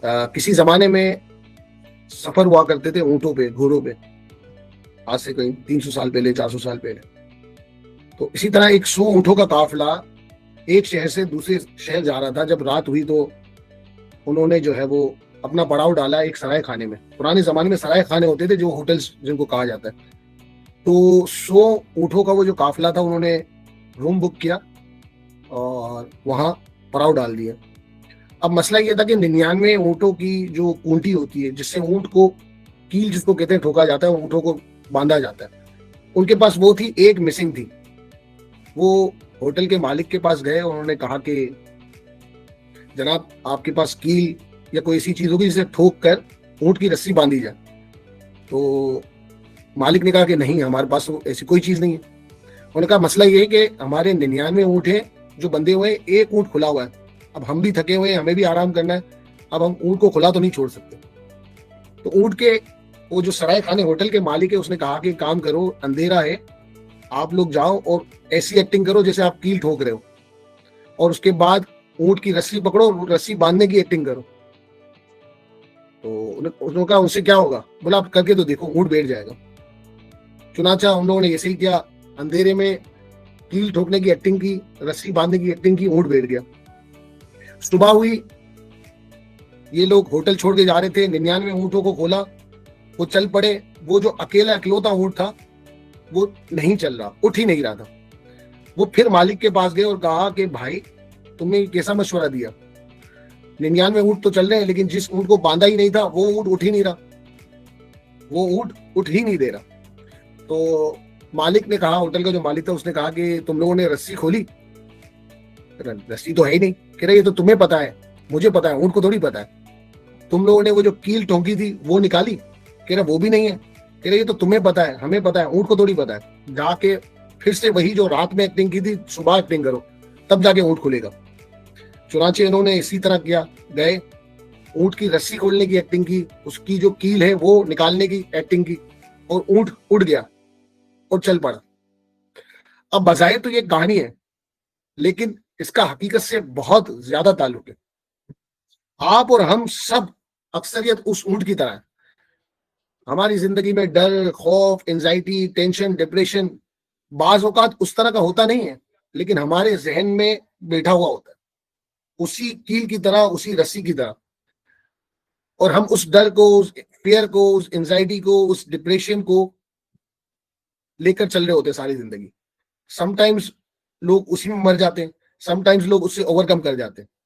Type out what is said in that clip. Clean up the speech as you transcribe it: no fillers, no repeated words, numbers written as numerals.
किसी जमाने में सफर हुआ करते थे ऊंटों पे, घोड़ों पे, आज से कहीं 300 साल पहले, 400 साल पहले। तो इसी तरह एक 100 ऊंटों का काफिला एक शहर से दूसरे शहर जा रहा था। जब रात हुई तो उन्होंने जो है वो अपना पड़ाव डाला एक सराय खाने में। पुराने जमाने में सराय खाने होते थे, जो होटल्स जिनको कहा जाता है। तो 100 ऊंटों का वो जो काफिला था, उन्होंने रूम बुक किया और वहां पड़ाव डाल दिया। अब मसला ये था कि 99 ऊंटों की जो खूंटी होती है, जिससे ऊंट को, कील जिसको कहते हैं, ठोका जाता है, ऊंटों को बांधा जाता है, उनके पास वो थी, एक मिसिंग थी। वो होटल के मालिक के पास गए और उन्होंने कहा कि जनाब, आपके पास कील या कोई ऐसी चीज होगी जिसे ठोक कर ऊंट की रस्सी बांधी जाए। तो मालिक ने कहा कि नहीं, हमारे पास तो ऐसी कोई चीज नहीं है। उन्होंने कहा मसला ये है कि हमारे 99 ऊंट हैं जो बंधे हुए हैं, एक ऊंट खुला हुआ है। अब हम भी थके हुए हैं, हमें भी आराम करना है। अब हम ऊंट को खुला तो नहीं छोड़ सकते। तो ऊंट के, वो जो सराय खाने होटल के मालिक है, उसने कहा कि काम करो, अंधेरा है, आप लोग जाओ और ऐसी एक्टिंग करो जैसे आप कील ठोक रहे हो, और उसके बाद ऊंट की रस्सी पकड़ो, रस्सी बांधने की एक्टिंग करो। तो उसने कहा उससे क्या होगा? बोला आप करके तो देखो, ऊंट बैठ जाएगा। चुनाचा हम लोगों ने ऐसे ही किया, अंधेरे में कील ठोकने की एक्टिंग की, रस्सी बांधने की एक्टिंग की, ऊंट बैठ गया। सुबह हुई, ये लोग होटल छोड़ के जा रहे थे, 99 ऊंटों को खोला, वो चल पड़े। वो जो अकेला इकलौता ऊंट था, वो नहीं चल रहा, उठ ही नहीं रहा था। वो फिर मालिक के पास गए और कहा कि भाई, तुमने कैसा मशवरा दिया? 99 ऊंट तो चल रहे हैं, लेकिन जिस ऊंट को बांधा ही नहीं था, वो ऊंट उठ ही नहीं रहा, वो ऊंट उठ ही नहीं दे रहा। तो मालिक ने कहा, होटल का जो मालिक था, उसने कहा कि तुम लोगों ने रस्सी खोली? रस्सी तो है ही नहीं। कह रहे ये तो तुम्हें पता है, मुझे पता है, ऊंट को थोड़ी पता है। तुम लोगों ने वो जो कील ठोकी थी वो निकाली? कह रहे वो भी नहीं है। कह रहे ये तो तुम्हें पता है, हमें पता है, ऊंट को थोड़ी पता है। जाके फिर से वही जो रात में एक्टिंग की थी, सुबह एक्टिंग करो, तब जाके ऊंट खुलेगा। चुनाचे इन्होंने इसी तरह किया, गए, ऊंट की रस्सी खोलने की एक्टिंग की, उसकी जो कील है वो निकालने की एक्टिंग की, और ऊंट उड़ गया और चल पड़ा। अब बजाय तो ये कहानी है, लेकिन इसका हकीकत से बहुत ज्यादा ताल्लुक है। आप और हम सब अक्सरियत उस ऊंट की तरह है। हमारी जिंदगी में डर, खौफ, एंजाइटी, टेंशन, डिप्रेशन बाज औकात उस तरह का होता नहीं है, लेकिन हमारे जहन में बैठा हुआ होता है, उसी कील की तरह, उसी रस्सी की तरह। और हम उस डर को, उस फियर को, उस एंजाइटी को, उस डिप्रेशन को लेकर चल रहे होते हैं सारी जिंदगी। समटाइम्स लोग उसी में मर जाते हैं, समटाइम्स लोग उससे ओवरकम कर जाते हैं।